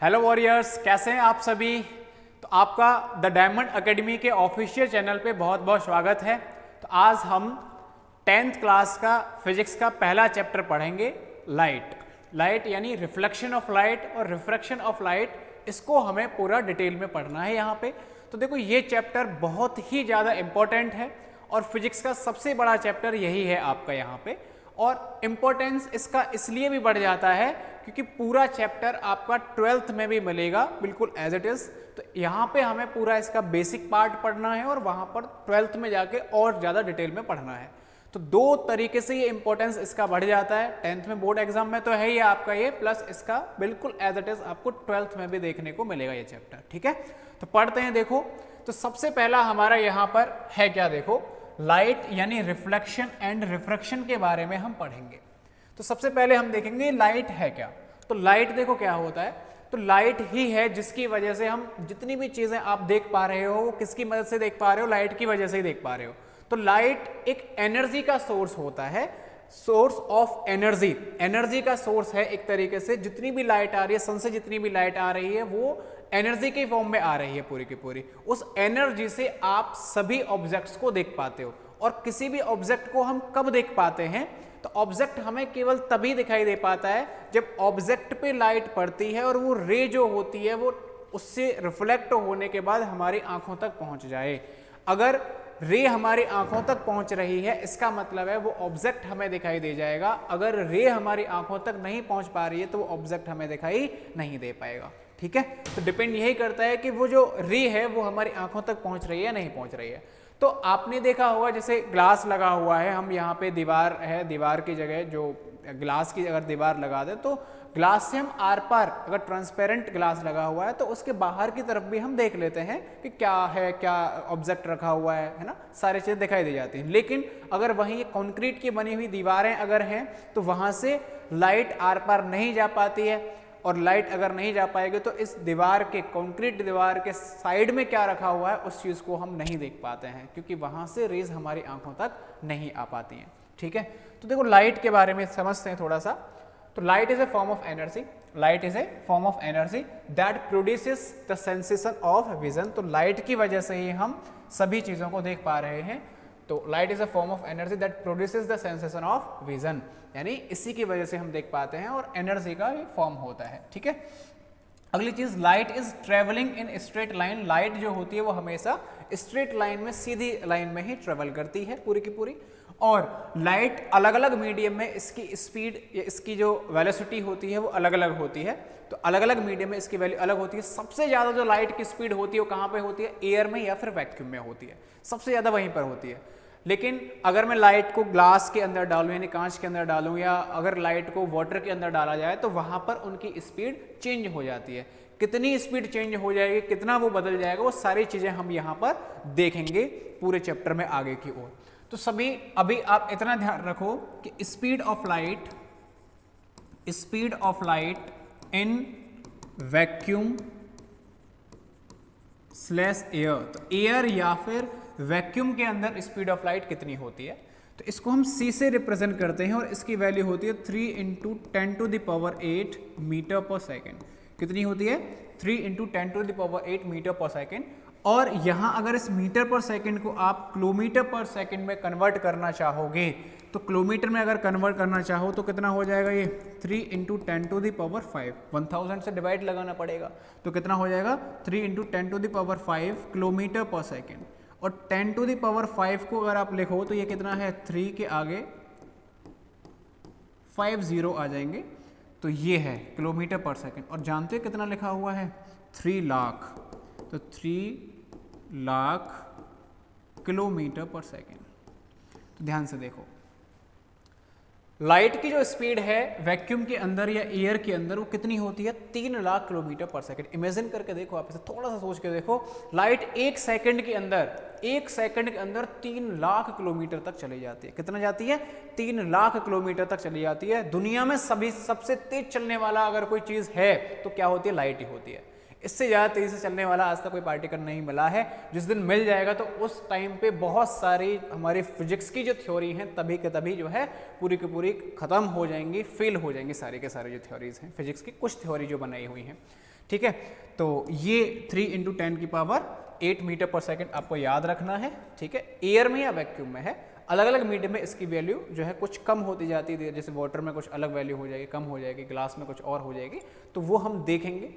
Hello warriors, कैसे हैं आप सभी। तो आपका द डायमंड एकेडमी के ऑफिशियल चैनल पे बहुत बहुत स्वागत है। तो आज हम 10th क्लास का फिजिक्स का पहला चैप्टर पढ़ेंगे, लाइट यानी रिफ्लेक्शन ऑफ लाइट और रिफ्रैक्शन ऑफ लाइट। इसको हमें पूरा डिटेल में पढ़ना है यहाँ पे। तो देखो ये चैप्टर बहुत ही ज़्यादा इम्पोर्टेंट है और फिजिक्स का सबसे बड़ा चैप्टर यही है आपका यहाँ पे। और इम्पोर्टेंस इसका इसलिए भी बढ़ जाता है क्योंकि पूरा चैप्टर आपका 12th में भी मिलेगा बिल्कुल एज इट इज। तो यहाँ पे हमें पूरा इसका बेसिक पार्ट पढ़ना है और वहाँ पर 12th में जाके और ज़्यादा डिटेल में पढ़ना है। तो दो तरीके से ये इंपॉर्टेंस इसका बढ़ जाता है। 10th में बोर्ड एग्जाम में तो है ही आपका ये, प्लस इसका बिल्कुल एज इट इज आपको 12th में भी देखने को मिलेगा ये चैप्टर। ठीक है, तो पढ़ते हैं। देखो, तो सबसे पहला हमारा यहाँ पर है क्या, देखो लाइट यानी रिफ्लेक्शन एंड रिफ्रैक्शन के बारे में हम पढ़ेंगे। तो सबसे पहले हम देखेंगे लाइट है क्या। तो लाइट देखो क्या होता है, तो लाइट ही है जिसकी वजह से हम जितनी भी चीजें आप देख पा रहे हो वो किसकी मदद से देख पा रहे हो, लाइट की वजह से ही देख पा रहे हो। तो लाइट एक एनर्जी का सोर्स होता है, सोर्स ऑफ एनर्जी, एनर्जी का सोर्स है एक तरीके से। जितनी भी लाइट आ रही है सन से, जितनी भी लाइट आ रही है वो एनर्जी के फॉर्म में आ रही है पूरी की पूरी। उस एनर्जी से आप सभी ऑब्जेक्ट्स को देख पाते हो। और किसी भी ऑब्जेक्ट को हम कब देख पाते हैं, तो ऑब्जेक्ट हमें केवल तभी दिखाई दे पाता है जब ऑब्जेक्ट पे लाइट पड़ती है और वो रे जो होती है वो उससे रिफ्लेक्ट होने के बाद हमारी आंखों तक पहुंच जाए। अगर रे हमारी आंखों तक पहुंच रही है इसका मतलब है वो ऑब्जेक्ट हमें दिखाई दे जाएगा। अगर रे हमारी आंखों तक नहीं पहुंच पा रही है तो वो ऑब्जेक्ट हमें दिखाई नहीं दे पाएगा। ठीक है, तो डिपेंड यही करता है कि वो जो रे है वो हमारी आंखों तक पहुंच रही है नहीं पहुंच रही है। तो आपने देखा होगा जैसे ग्लास लगा हुआ है, हम यहाँ पे दीवार है, दीवार की जगह जो ग्लास की अगर दीवार लगा दे तो ग्लास से हम आर पार, अगर ट्रांसपेरेंट ग्लास लगा हुआ है तो उसके बाहर की तरफ भी हम देख लेते हैं कि क्या है, क्या ऑब्जेक्ट रखा हुआ है ना, सारी चीज़ें दिखाई दे जाती हैं। लेकिन अगर वहीं कंक्रीट की बनी हुई दीवारें अगर हैं तो वहाँ से लाइट आर पार नहीं जा पाती है। और लाइट अगर नहीं जा पाएगी तो इस दीवार के, कंक्रीट दीवार के साइड में क्या रखा हुआ है उस चीज़ को हम नहीं देख पाते हैं क्योंकि वहाँ से रेज हमारी आंखों तक नहीं आ पाती हैं। ठीक है, तो देखो लाइट के बारे में समझते हैं थोड़ा सा। तो light is a form of energy, light is a form of energy that produces the sensation of vision. तो लाइट की वजह से ही हम सभी चीज़ों को देख पा रहे हैं। तो light is a form of energy that produces the sensation of vision, यानी इसी की वजह से हम देख पाते हैं और एनर्जी का ये फॉर्म होता है। ठीक है, अगली चीज, light is travelling in straight line. Light जो होती है वो हमेशा स्ट्रेट लाइन में, सीधी लाइन में ही ट्रेवल करती है पूरी की पूरी। और लाइट अलग अलग मीडियम में इसकी स्पीड, इसकी जो वेलोसिटी होती है वो अलग अलग होती है। तो अलग अलग मीडियम में इसकी वैल्यू अलग होती है। सबसे ज़्यादा जो लाइट की स्पीड होती है वो कहाँ पे होती है, एयर में या फिर वैक्यूम में होती है, सबसे ज़्यादा वहीं पर होती है। लेकिन अगर मैं लाइट को ग्लास के अंदर डालूं यानी कांच के अंदर डालूं, या अगर लाइट को वाटर के अंदर डाला जाए तो वहाँ पर उनकी स्पीड चेंज हो जाती है। कितनी स्पीड चेंज हो जाएगी, कितना वो बदल जाएगा, वो सारी चीज़ें हम यहाँ पर देखेंगे पूरे चैप्टर में आगे की ओर। तो सभी अभी आप इतना ध्यान रखो कि speed of light in vacuum slash air. तो एयर या फिर वैक्यूम के अंदर स्पीड ऑफ लाइट कितनी होती है, तो इसको हम c से रिप्रेजेंट करते हैं और इसकी वैल्यू होती है 3 × 10⁸ मीटर पर सेकेंड। कितनी होती है, 3 × 10⁸ मीटर पर सेकेंड। और यहाँ अगर इस मीटर पर सेकेंड को आप किलोमीटर पर सेकेंड में कन्वर्ट करना चाहोगे तो किलोमीटर में अगर कन्वर्ट करना चाहो तो कितना हो जाएगा, ये 3 × 10⁵ 1000 से डिवाइड लगाना पड़ेगा तो कितना हो जाएगा 3 × 10⁵ किलोमीटर पर सेकेंड। और 10⁵ को अगर आप लिखो तो ये कितना है, 3 के आगे 5 0 आ जाएंगे, तो ये है किलोमीटर पर सेकेंड। और जानते हो कितना लिखा हुआ है, 3 लाख। तो 3 लाख किलोमीटर पर सेकेंड। तो ध्यान से देखो, लाइट की जो स्पीड है वैक्यूम के अंदर या एयर के अंदर वो कितनी होती है, 3 लाख किलोमीटर पर सेकंड। इमेजिन करके देखो, आप इसे थोड़ा सा सोच के देखो, लाइट एक सेकंड के अंदर 3 लाख किलोमीटर तक चली जाती है। कितना जाती है, 3 लाख किलोमीटर तक चली जाती है। दुनिया में सबसे तेज चलने वाला अगर कोई चीज है तो क्या होती है, लाइट ही होती है। इससे ज़्यादा तेज़ी से चलने वाला आज तक कोई पार्टिकल नहीं मिला है। जिस दिन मिल जाएगा तो उस टाइम पे बहुत सारी हमारी फिजिक्स की जो थ्योरी हैं तभी के तभी जो है पूरी की पूरी ख़त्म हो जाएंगी, फेल हो जाएंगी सारी के सारी जो थ्योरीज हैं फिजिक्स की, कुछ थ्योरी जो बनाई हुई हैं। ठीक है। तो ये 3 × 10⁸ मीटर पर सेकेंड आपको याद रखना है, ठीक है। एयर में या वैक्यूम में है, अलग अलग मीडियम में इसकी वैल्यू जो है कुछ कम होती जाती है, जैसे वाटर में कुछ अलग वैल्यू हो जाएगी, कम हो जाएगी, ग्लास में कुछ और हो जाएगी, तो वो हम देखेंगे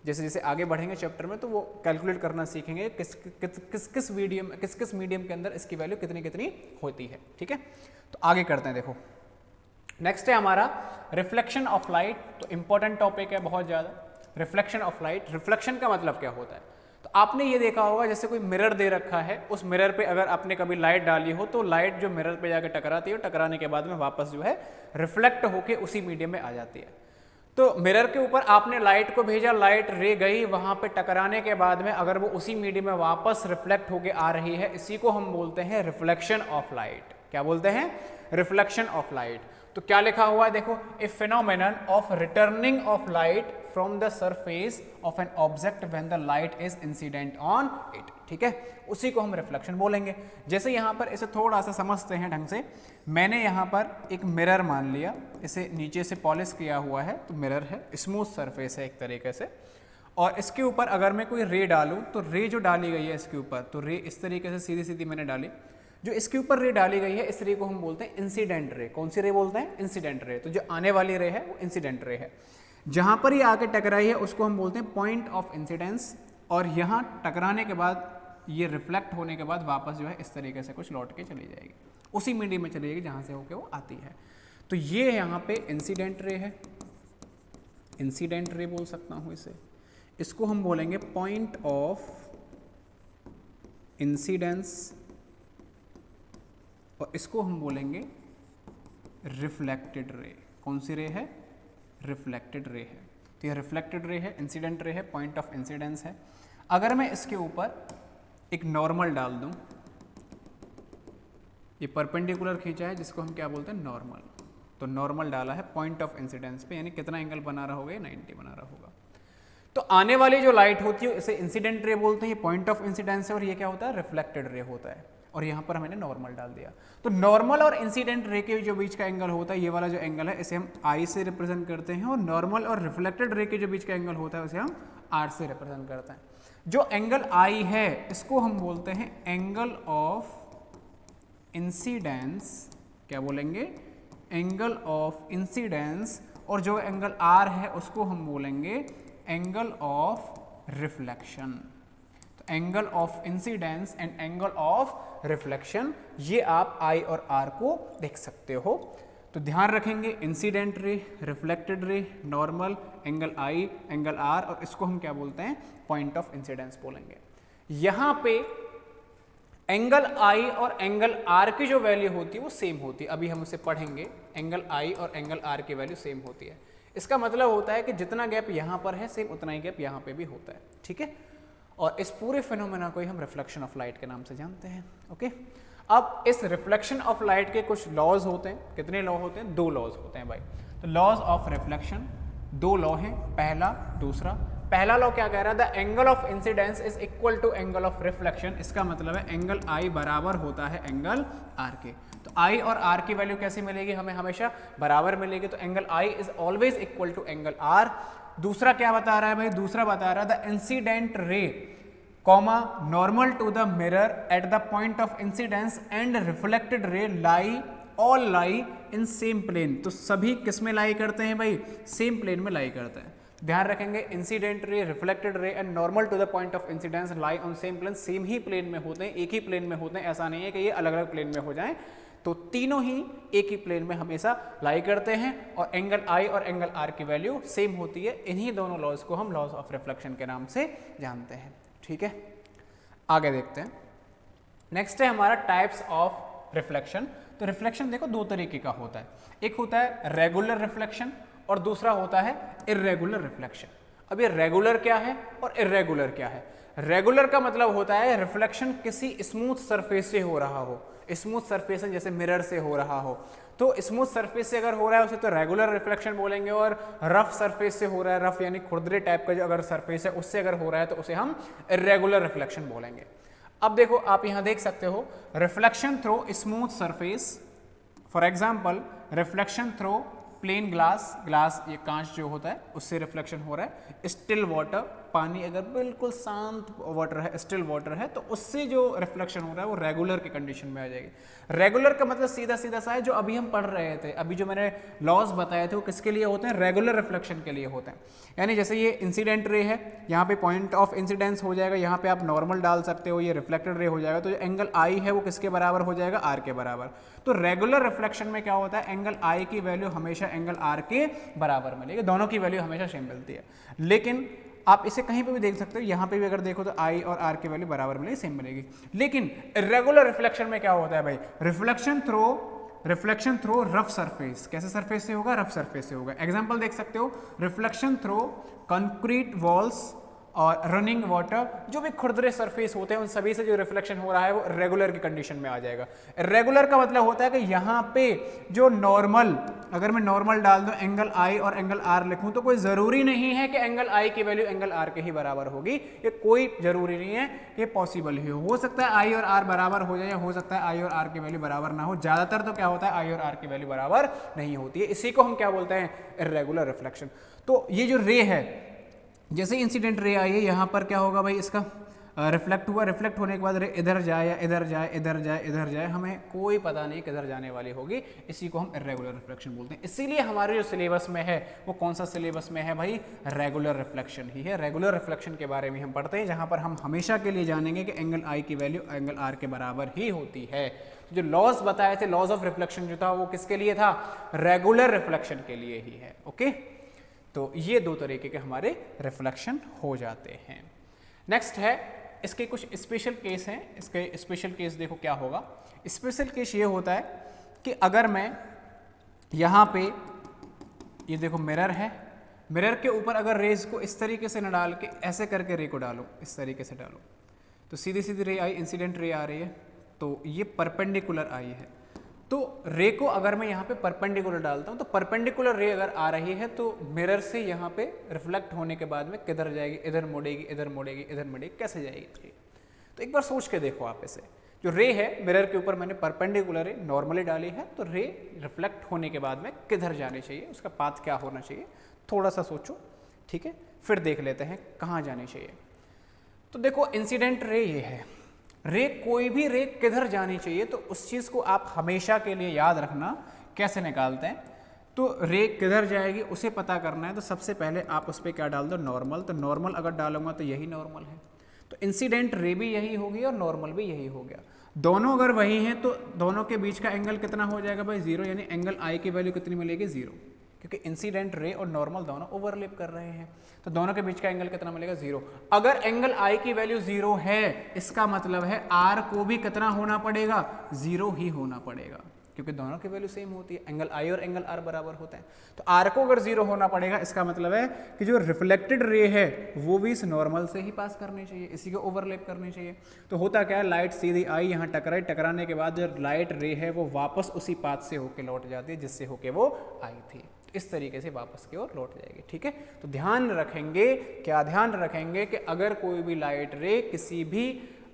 जैसे जैसे आगे बढ़ेंगे चैप्टर में, तो वो कैलकुलेट करना सीखेंगे किस मीडियम के अंदर इसकी वैल्यू कितनी कितनी होती है, ठीक है। तो आगे करते हैं, देखो नेक्स्ट है हमारा रिफ्लेक्शन ऑफ लाइट। तो इंपॉर्टेंट टॉपिक है बहुत ज़्यादा, रिफ्लेक्शन ऑफ लाइट। रिफ्लेक्शन का मतलब क्या होता है, तो आपने ये देखा होगा जैसे कोई मिरर दे रखा है, उस मिरर पे अगर आपने कभी लाइट डाली हो तो लाइट जो मिरर पे जाके टकराती है, टकराने के बाद में वापस जो है रिफ्लेक्ट होके उसी मीडियम में आ जाती है। तो मिरर के ऊपर आपने लाइट को भेजा, लाइट रे गई, वहां पे टकराने के बाद में अगर वो उसी मीडियम में वापस रिफ्लेक्ट होके आ रही है, इसी को हम बोलते हैं रिफ्लेक्शन ऑफ लाइट। क्या बोलते हैं, रिफ्लेक्शन ऑफ लाइट। तो क्या लिखा हुआ है देखो, a phenomenon of returning of light from the surface of an object when the light is incident on it, ठीक है, उसी को हम रिफ्लेक्शन बोलेंगे। जैसे यहाँ पर इसे थोड़ा सा समझते हैं ढंग से, मैंने यहाँ पर एक मिरर मान लिया, इसे नीचे से पॉलिश किया हुआ है, तो मिरर है, स्मूथ सरफेस है एक तरीके से, और इसके ऊपर अगर मैं कोई रे डालूं तो रे जो डाली गई है इसके ऊपर, तो रे इस तरीके से सीधी सीधी मैंने डाली, जो इसके ऊपर रे डाली गई है इस रे को हम बोलते हैं इंसिडेंट रे। कौन सी रे बोलते हैं, इंसिडेंट रे। तो जो आने वाली रे है वो इंसिडेंट रे है। जहां पर ये आके टकराई है उसको हम बोलते हैं पॉइंट ऑफ इंसिडेंस, और यहाँ टकराने के बाद ये रिफ्लेक्ट होने के बाद वापस जो है इस तरीके से कुछ लौट के चली जाएगी, उसी मीडियम में चली जाएगी जहां से होके वो आती है। तो ये यहाँ पे इंसिडेंट रे है, इंसिडेंट रे बोल सकता हूँ इसे। इसको हम बोलेंगे पॉइंट ऑफ इंसिडेंस, और इसको हम बोलेंगे रिफ्लेक्टेड रे। कौन सी रे है, रिफ्लेक्टेड रे है। तो ये रिफ्लेक्टेड रे है, इंसिडेंट रे है, पॉइंट ऑफ इंसिडेंस है। अगर मैं इसके ऊपर एक नॉर्मल डाल दूं, ये परपेंडिकुलर खींचा है जिसको हम क्या बोलते हैं, नॉर्मल। तो नॉर्मल डाला है पॉइंट ऑफ इंसिडेंस पे, यानी कितना एंगल बना रहा होगा, 90 बना रहा होगा। तो आने वाली जो लाइट होती है इसे इंसिडेंट रे बोलते हैं, ये पॉइंट ऑफ इंसिडेंस है, और ये क्या होता है, रिफ्लेक्टेड रे होता है। और यहाँ पर मैंने नॉर्मल डाल दिया। तो नॉर्मल और इंसिडेंट रे के जो बीच का एंगल होता है, ये वाला जो एंगल है इसे हम आई से रिप्रेजेंट करते हैं, और नॉर्मल और रिफ्लेक्टेड रे के जो बीच का एंगल होता है उसे हम आर से रिप्रेजेंट करते हैं। जो एंगल आई है इसको हम बोलते हैं एंगल ऑफ इंसिडेंस। क्या बोलेंगे, एंगल ऑफ इंसिडेंस। और जो एंगल आर है उसको हम बोलेंगे एंगल ऑफ रिफ्लेक्शन। तो angle of incidence and angle of reflection, ये आप आई और आर को देख सकते हो। तो ध्यान रखेंगे, incident ray, reflected ray, normal, angle I, angle R, और इसको हम क्या बोलते हैं, पॉइंट ऑफ इंसिडेंस बोलेंगे। यहां पे एंगल आई और एंगल आर की जो वैल्यू होती है वो सेम होती है। अभी हम उसे पढ़ेंगे, एंगल आई और एंगल आर की वैल्यू सेम होती है। इसका मतलब होता है कि जितना गैप यहाँ पर है सेम उतना ही गैप यहाँ पे भी होता है, ठीक है। और इस पूरे फिनोमेना को ही हम रिफ्लेक्शन ऑफ लाइट के नाम से जानते हैं, ओके। अब इस रिफ्लेक्शन ऑफ लाइट के कुछ लॉज होते हैं। कितने लॉ होते हैं, 2 लॉज होते हैं भाई। तो लॉज ऑफ रिफ्लेक्शन 2 लॉ हैं, पहला दूसरा। पहला लॉ क्या कह रहा है, the angle of incidence is equal to angle of reflection. इसका मतलब है एंगल आई बराबर होता है एंगल आर के। तो आई और आर की वैल्यू कैसी मिलेगी, हमें हमेशा बराबर मिलेगी। तो angle I is always equal to angle R. दूसरा क्या बता रहा है भाई, दूसरा बता रहा है the incident ray comma normal to the mirror at the point of incidence and reflected ray lie all lie in same plane. तो सभी किस में लाई करते हैं भाई, सेम प्लेन में लाई करते हैं। ध्यान रखेंगे, incident ray, reflected ray and normal to the point of incidence lie on same plane, same ही प्लेन में होते हैं, एक ही प्लेन में होते हैं। ऐसा नहीं है कि ये अलग अलग प्लेन में हो जाएं। तो तीनों ही एक ही प्लेन में हमेशा लाई करते हैं, और एंगल आई और एंगल आर की वैल्यू सेम होती है। इन्हीं दोनों लॉज को हम लॉज ऑफ रिफ्लेक्शन के नाम से जानते हैं, ठीक है। आगे देखते हैं, नेक्स्ट है हमारा टाइप्स ऑफ रिफ्लेक्शन। तो रिफ्लेक्शन देखो 2 तरीके का होता है, एक होता है रेगुलर रिफ्लेक्शन और दूसरा होता है इर्रेगुलर रिफ्लेक्शन। अब ये रेगुलर क्या है और इर्रेगुलर क्या है। रेगुलर का मतलब होता है रिफ्लेक्शन किसी स्मूथ सरफेस से हो रहा हो, स्मूथ सरफेस जैसे मिरर से हो रहा हो। तो स्मूथ सरफेस से अगर हो रहा है उसे तो रेगुलर रिफ्लेक्शन बोलेंगे, और रफ सरफेस से हो रहा है, रफ यानी खुरदरे टाइप का जो अगर सरफेस है उससे अगर हो रहा है तो उसे हम इर्रेगुलर रिफ्लेक्शन बोलेंगे। अब देखो आप यहां देख सकते हो, reflection through smooth surface, for example reflection through plane glass ये कांच जो होता है उससे रिफ्लेक्शन हो रहा है, स्टिल वाटर पानी अगर बिल्कुल शांत वाटर है, स्टिल वाटर है, तो उससे जो रिफ्लेक्शन हो रहा है वो रेगुलर की कंडीशन में आ जाएगी। रेगुलर का मतलब सीधा सीधा सा है, जो अभी हम पढ़ रहे थे, अभी जो मैंने लॉज बताए थे वो किसके लिए होते हैं, रेगुलर रिफ्लेक्शन के लिए होते हैं। यानी जैसे ये इंसिडेंट रे है, यहाँ पे पॉइंट ऑफ इंसिडेंस हो जाएगा, यहाँ पे आप नॉर्मल डाल सकते हो, ये रिफ्लेक्टेड रे हो जाएगा, तो जो एंगल आई है वो किसके बराबर हो जाएगा, आर के बराबर। तो रेगुलर रिफ्लेक्शन में क्या होता है, एंगल आई की वैल्यू हमेशा एंगल आर के बराबर मिलेगी, दोनों की वैल्यू हमेशा सेम मिलती है। लेकिन आप इसे कहीं पे भी देख सकते हो, यहाँ पे भी अगर देखो तो आई और आर की वैल्यू बराबर मिलेगी, सेम मिलेगी। लेकिन इर्रेगुलर रिफ्लेक्शन में क्या होता है भाई, रिफ्लेक्शन थ्रो रफ सरफेस, कैसे सरफेस से होगा, रफ सरफेस से होगा। एग्जांपल देख सकते हो, रिफ्लेक्शन थ्रो कंक्रीट वॉल्स और रनिंग वाटर, जो भी खुरदरे सरफेस होते हैं उन सभी से जो रिफ्लेक्शन हो रहा है वो रेगुलर की कंडीशन में आ जाएगा। रेगुलर का मतलब होता है कि यहाँ पे जो नॉर्मल, अगर मैं नॉर्मल डाल दूं एंगल आई और एंगल आर लिखूं, तो कोई जरूरी नहीं है कि एंगल आई की वैल्यू एंगल आर के ही बराबर होगी, ये कोई जरूरी नहीं है, ये पॉसिबल ही हो सकता है आई और आर बराबर हो जाए, या हो सकता है आई और आर की वैल्यू बराबर ना हो। ज्यादातर तो क्या होता है, आई और आर की वैल्यू बराबर नहीं होती है, इसी को हम क्या बोलते हैं, इर्रेगुलर रिफ्लेक्शन। तो ये जो रे है, जैसे इंसिडेंट रे आई है, यहाँ पर क्या होगा भाई, इसका रिफ्लेक्ट हुआ, रिफ्लेक्ट होने के बाद रे इधर जाए या इधर जाए, इधर जाए इधर जाए, हमें कोई पता नहीं किधर जाने वाली होगी, इसी को हम इर्रेगुलर रिफ्लेक्शन बोलते हैं। इसीलिए हमारे जो सिलेबस में है वो कौन सा सिलेबस में है भाई, रेगुलर रिफ्लेक्शन ही है। रेगुलर रिफ्लेक्शन के बारे में हम पढ़ते हैं, जहाँ पर हम हमेशा के लिए जानेंगे कि एंगल आई की वैल्यू एंगल आर के बराबर ही होती है। जो लॉज बताए थे, लॉज ऑफ रिफ्लेक्शन जो था वो किसके लिए था, रेगुलर रिफ्लेक्शन के लिए ही है। ओके, तो ये दो तरीके के हमारे रिफ्लेक्शन हो जाते हैं। नेक्स्ट है, इसके कुछ स्पेशल केस हैं। इसके स्पेशल केस देखो क्या होगा। स्पेशल केस ये होता है कि अगर मैं यहाँ पे, ये देखो मिरर है, मिरर के ऊपर अगर रेज को इस तरीके से न डाल के ऐसे करके रे को डालो, इस तरीके से डालो, तो सीधी सीधी रे आई, इंसिडेंट रे आ रही है, तो ये परपेंडिकुलर आई है। तो रे को अगर मैं यहाँ पे परपेंडिकुलर डालता हूँ, तो परपेंडिकुलर रे अगर आ रही है तो मिरर से यहाँ पे रिफ्लेक्ट होने के बाद में किधर जाएगी, इधर मुड़ेगी, इधर मुड़ेगी, इधर मुड़ेगी, कैसे जाएगी। तो एक बार सोच के देखो आप इसे, जो रे है मिरर के ऊपर मैंने परपेंडिकुलर रे नॉर्मली डाली है, तो रे रिफ्लेक्ट होने के बाद में किधर जानी चाहिए, उसका पाथ क्या होना चाहिए, थोड़ा सा सोचो, ठीक है, फिर देख लेते हैं कहाँ जानी चाहिए। तो देखो इंसिडेंट रे ये है, रे कोई भी रे किधर जानी चाहिए, तो उस चीज़ को आप हमेशा के लिए याद रखना। कैसे निकालते हैं, तो रे किधर जाएगी उसे पता करना है, तो सबसे पहले आप उस पर क्या डाल दो, नॉर्मल। तो नॉर्मल अगर डालूंगा तो यही नॉर्मल है, तो इंसिडेंट रे भी यही होगी और नॉर्मल भी यही हो गया। दोनों अगर वही हैं तो दोनों के बीच का एंगल कितना हो जाएगा भाई, जीरो, यानी एंगल आई की वैल्यू कितनी मिलेगी, जीरो, क्योंकि इंसिडेंट रे और नॉर्मल दोनों ओवरलैप कर रहे हैं, तो दोनों के बीच का एंगल कितना मिलेगा, जीरो। अगर एंगल आई की वैल्यू जीरो है, इसका मतलब है आर को भी कितना होना पड़ेगा, जीरो ही होना पड़ेगा, क्योंकि दोनों की वैल्यू सेम होती है, एंगल आई और एंगल आर बराबर होते हैं। तो आर को अगर जीरो होना पड़ेगा, इसका मतलब है कि जो रिफ्लेक्टेड रे है वो भी इस नॉर्मल से ही पास करनी चाहिए, इसी को ओवरलैप करनी चाहिए। तो होता क्या है, लाइट सीधी आई, यहाँ टकराई, टकराने के बाद जो लाइट रे है वो वापस उसी पाथ से होके लौट जाती है जिससे होके वो आई थी, इस तरीके से वापस की ओर लौट जाएगी। ठीक है, तो ध्यान रखेंगे, क्या ध्यान रखेंगे कि अगर कोई भी लाइट रे किसी भी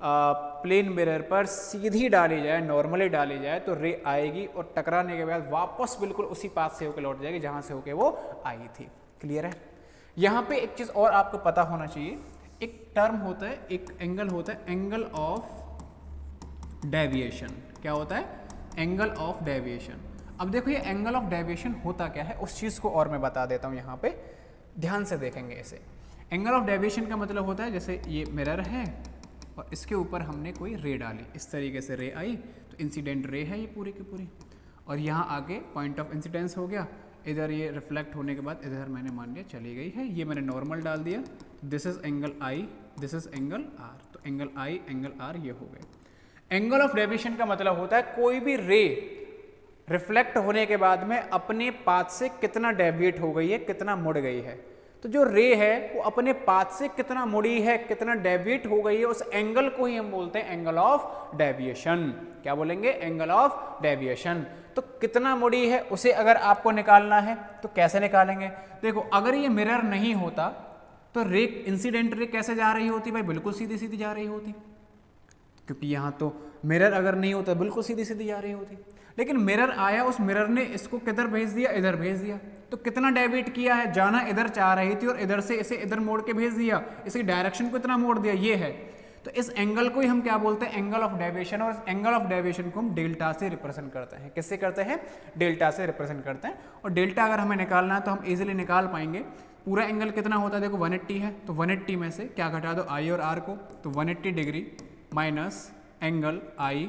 प्लेन मिरर पर सीधी डाली जाए, नॉर्मली डाली जाए, तो रे आएगी और टकराने के बाद वापस बिल्कुल उसी पाथ से होकर लौट जाएगी जहां से होकर वो आई थी। क्लियर है। यहाँ पे एक चीज और आपको पता होना चाहिए, एक टर्म होता है, एक एंगल होता है, एंगल ऑफ डेविएशन। क्या होता है, एंगल ऑफ डेविएशन। अब देखो ये एंगल ऑफ डेविएशन होता क्या है, उस चीज को और मैं बता देता हूँ, यहाँ पे ध्यान से देखेंगे इसे। एंगल ऑफ डेविएशन का मतलब होता है, जैसे ये मिरर है और इसके ऊपर हमने कोई रे डाली, इस तरीके से रे आई, तो इंसिडेंट रे है ये पूरी की पूरी, और यहाँ आगे पॉइंट ऑफ इंसिडेंस हो गया, इधर ये रिफ्लेक्ट होने के बाद इधर मैंने मान लिया चली गई है, ये मैंने नॉर्मल डाल दिया, this is angle I, this is angle R, तो एंगल आई एंगल आर ये हो गए। एंगल ऑफ डेविएशन का मतलब होता है कोई भी रे रिफ्लेक्ट होने के बाद में अपने पाथ से कितना डेविएट हो गई है, कितना मुड़ गई है। तो जो रे है वो अपने पाथ से कितना मुड़ी है, कितना डेविएट हो गई है, उस एंगल को ही हम बोलते हैं एंगल ऑफ डेविएशन। क्या बोलेंगे, एंगल ऑफ डेविएशन। तो कितना मुड़ी है उसे अगर आपको निकालना है तो कैसे निकालेंगे, देखो अगर ये मिरर नहीं होता तो रे, इंसिडेंट रे कैसे जा रही होती भाई, बिल्कुल सीधी सीधी जा रही होती, क्योंकि यहाँ तो मिरर अगर नहीं होता बिल्कुल सीधी सीधी जा रही होती, लेकिन मिरर आया, उस मिरर ने इसको किधर भेज दिया, इधर भेज दिया, तो कितना डेविएट किया है, जाना इधर चाह रही थी और इधर से इसे इधर मोड़ के भेज दिया, इसकी डायरेक्शन को इतना मोड़ दिया, ये है। तो इस एंगल को ही हम क्या बोलते हैं, एंगल ऑफ डेविएशन, और इस एंगल ऑफ डेविएशन को हम डेल्टा से रिप्रेजेंट करते हैं। किससे करते हैं, डेल्टा से रिप्रेजेंट करते हैं। और डेल्टा अगर हमें निकालना है तो हम इजीली निकाल पाएंगे। पूरा एंगल कितना होता है, देखो 180 है, तो 180 में से क्या घटा दो, आई और आर को, तो 180 degree minus angle I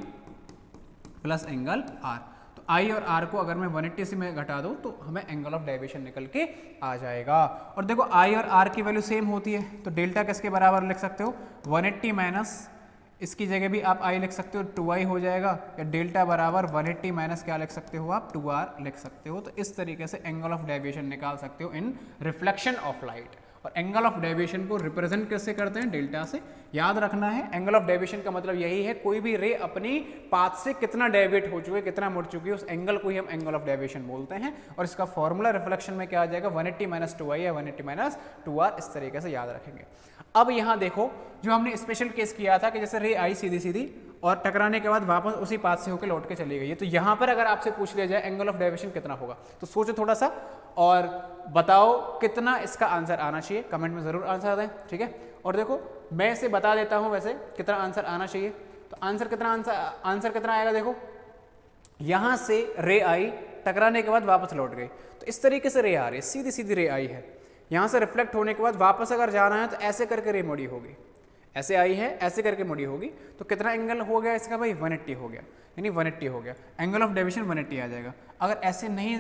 plus angle R. तो आई और आर को अगर मैं 180 से मैं घटा दूं तो हमें एंगल ऑफ डेविएशन निकल के आ जाएगा। और देखो आई और आर की वैल्यू सेम होती है, तो डेल्टा किसके बराबर लिख सकते हो, 180 माइनस, इसकी जगह भी आप आई लिख सकते हो, 2i हो जाएगा, या डेल्टा बराबर 180 माइनस क्या लिख सकते हो आप, 2r लिख सकते हो। तो इस तरीके से एंगल ऑफ डेविएशन निकाल सकते हो इन रिफ्लेक्शन ऑफ लाइट। और एंगल ऑफ डेविएशन को रिप्रेजेंट कैसे करते हैं, डेल्टा से। याद रखना है एंगल ऑफ डेविएशन का मतलब यही है, कोई भी रे अपनी पाथ से कितना डेविएट हो चुके, कितना मुड़ चुकी है, उस एंगल को ही हम एंगल ऑफ डेविएशन बोलते हैं। और इसका फॉर्मूला रिफ्लेक्शन में क्या आ जाएगा, 180 माइनस 2i या 180 माइनस 2r, इस तरीके से याद रखेंगे। अब यहाँ देखो जो हमने स्पेशल केस किया था कि जैसे रे आई सीधी सीधी और टकराने के बाद वापस उसी पाथ से होकर लौट के चली गई है, तो यहाँ पर अगर आपसे पूछ लिया जाए एंगल ऑफ डेविएशन कितना होगा, तो सोचो थोड़ा सा और बताओ कितना इसका आंसर आना चाहिए, कमेंट में जरूर आंसर दें, ठीक है। और देखो मैं इसे बता देता हूँ वैसे कितना आंसर आना चाहिए, तो आंसर कितना आएगा, देखो यहाँ से रे आई, टकराने के बाद वापस लौट गई, तो इस तरीके से रे आ रही है, सीधी सीधी रे आई है। यहाँ से रिफ्लेक्ट होने के बाद वापस अगर जाना है तो ऐसे करके रे मुड़ी होगी, ऐसे आई है, ऐसे करके मुड़ी होगी, तो कितना एंगल हो गया इसका भाई, 180 हो गया, यानी 180 हो गया, एंगल ऑफ डेविएशन 180 आ जाएगा। अगर ऐसे नहीं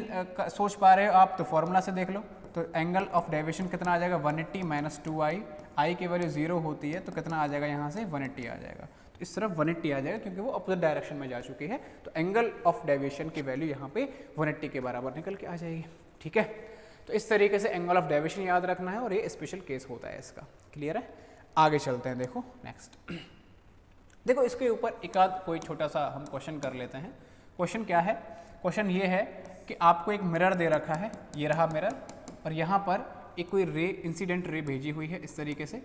सोच पा रहे हो आप तो फॉर्मूला से देख लो, तो एंगल ऑफ डेविएशन कितना आ जाएगा, 180 माइनस 2i, आई की वैल्यू 0 होती है, तो कितना आ जाएगा यहाँ से 180 आ जाएगा। तो इस तरफ 180 आ जाएगा क्योंकि वो अपोजिट डायरेक्शन में जा चुकी है, तो एंगल ऑफ डेविएशन की वैल्यू यहाँ पे 180 के बराबर निकल के आ जाएगी, ठीक है। तो इस तरीके से एंगल ऑफ डेविएशन याद रखना है, और ये स्पेशल केस होता है इसका, क्लियर है। आगे चलते हैं, देखो नेक्स्ट, देखो इसके ऊपर एक आध कोई छोटा सा हम क्वेश्चन कर लेते हैं। क्वेश्चन क्या है, क्वेश्चन ये है कि आपको एक मिरर दे रखा है, ये रहा मिरर, और यहाँ पर एक कोई रे, इंसिडेंट रे भेजी हुई है इस तरीके से।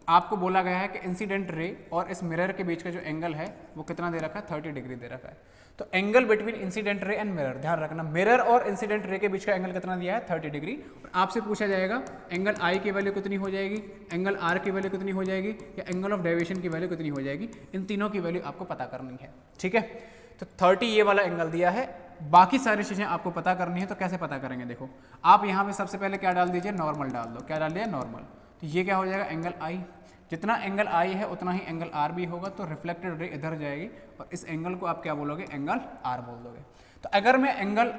आपको बोला गया है कि इंसिडेंट रे और इस मिरर के बीच का जो एंगल है वो कितना दे रखा है, 30 डिग्री दे रखा है। तो angle between incident ray and mirror, ध्यान रखना मिरर और इंसिडेंट रे के बीच का एंगल कितना दिया है, 30 डिग्री। और आपसे पूछा जाएगा एंगल आई की वैल्यू कितनी हो जाएगी, एंगल आर की वैल्यू कितनी हो जाएगी, या एंगल ऑफ डेविएशन की वैल्यू कितनी हो जाएगी, इन तीनों की वैल्यू आपको पता करनी है, ठीक है। तो 30 ये वाला एंगल दिया है, बाकी सारी चीज़ें आपको पता करनी है। तो कैसे पता करेंगे, देखो आप यहाँ पे सबसे पहले क्या डाल दीजिए, नॉर्मल डाल दो, क्या डाल दिया, नॉर्मल। तो ये क्या हो जाएगा, एंगल आई, जितना एंगल आई है उतना ही एंगल आर भी होगा, तो रिफ्लेक्टेड रे इधर जाएगी और इस एंगल को आप क्या बोलोगे, एंगल आर बोल दोगे। तो अगर मैं एंगल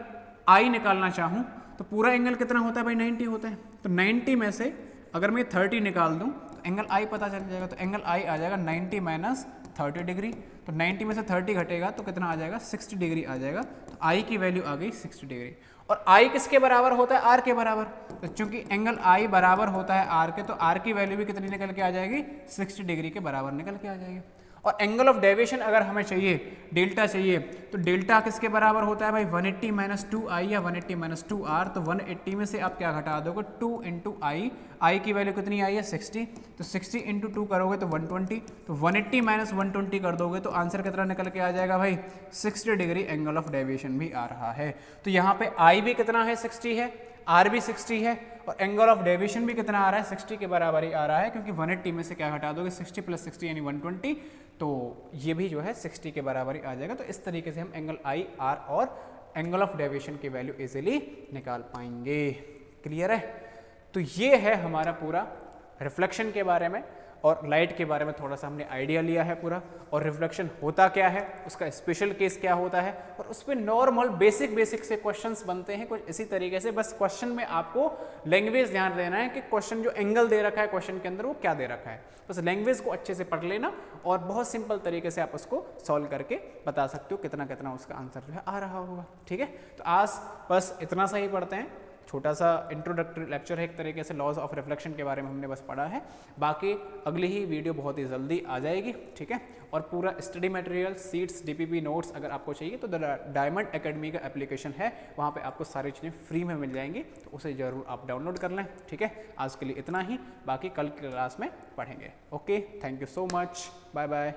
आई निकालना चाहूँ तो पूरा एंगल कितना होता है भाई, 90 होता है। तो 90 में से अगर मैं 30 निकाल दूँ तो एंगल आई पता चल जाएगा, तो एंगल आई आ जाएगा 90 माइनस 30 डिग्री। तो 90 में से 30 घटेगा तो कितना आ जाएगा, 60 डिग्री आ जाएगा। तो आई की वैल्यू आ गई 60 डिग्री। और आई किसके बराबर होता है, आर के बराबर। तो चूंकि एंगल आई बराबर होता है आर के, तो आर की वैल्यू भी कितनी निकल के आ जाएगी, 60 डिग्री के बराबर निकल के आ जाएगी। और एंगल ऑफ डेविएशन अगर हमें चाहिए, डेल्टा चाहिए, तो डेल्टा किसके बराबर होता है भाई, 180 माइनस 2i या 180 माइनस 2r। तो 180 में से आप क्या घटा दोगे, 2 इंटू आई, आई की वैल्यू कितनी आई है 60, तो 60 इंटू 2 करोगे तो 120, तो 180 माइनस 120 कर दोगे तो आंसर कितना निकल के आ जाएगा भाई, 60 डिग्री एंगल ऑफ डेविएशन भी आ रहा है। तो यहाँ पे आई भी कितना है, 60 है, आर भी 60 है, और एंगल ऑफ डेविएशन भी कितना आ रहा है, 60 के बराबर ही आ रहा है, क्योंकि 180 में से क्या घटा दोगे, 60 प्लस 60 यानी 120, तो ये भी जो है 60 के बराबर ही आ जाएगा। तो इस तरीके से हम एंगल आई, आर और एंगल ऑफ डेविएशन की वैल्यू इजीली निकाल पाएंगे। क्लियर है। तो ये है हमारा पूरा रिफ्लेक्शन के बारे में, और लाइट के बारे में थोड़ा सा हमने आइडिया लिया है पूरा, और रिफ्लेक्शन होता क्या है, उसका स्पेशल केस क्या होता है, और उस पर नॉर्मल बेसिक से क्वेश्चंस बनते हैं कुछ इसी तरीके से। बस क्वेश्चन में आपको लैंग्वेज ध्यान देना है कि क्वेश्चन जो एंगल दे रखा है क्वेश्चन के अंदर वो क्या दे रखा है, बस लैंग्वेज को अच्छे से पढ़ लेना और बहुत सिंपल तरीके से आप उसको सॉल्व करके बता सकते हो कितना कितना उसका आंसर जो है आ रहा होगा। ठीक है, तो आज बस इतना सा ही पढ़ते हैं, छोटा सा इंट्रोडक्टरी लेक्चर है एक तरीके से, लॉज ऑफ रिफ्लेक्शन के बारे में हमने बस पढ़ा है। बाकी अगली ही वीडियो बहुत ही जल्दी आ जाएगी। ठीक है, और पूरा study material, seats, DPP notes अगर आपको चाहिए तो द डायमंड एकेडमी का एप्लीकेशन है, वहाँ पे आपको सारी चीज़ें फ्री में मिल जाएंगी, तो उसे ज़रूर आप डाउनलोड कर लें। ठीक है, आज के लिए इतना ही, बाकी कल की क्लास में पढ़ेंगे। Okay, thank you so much, bye bye.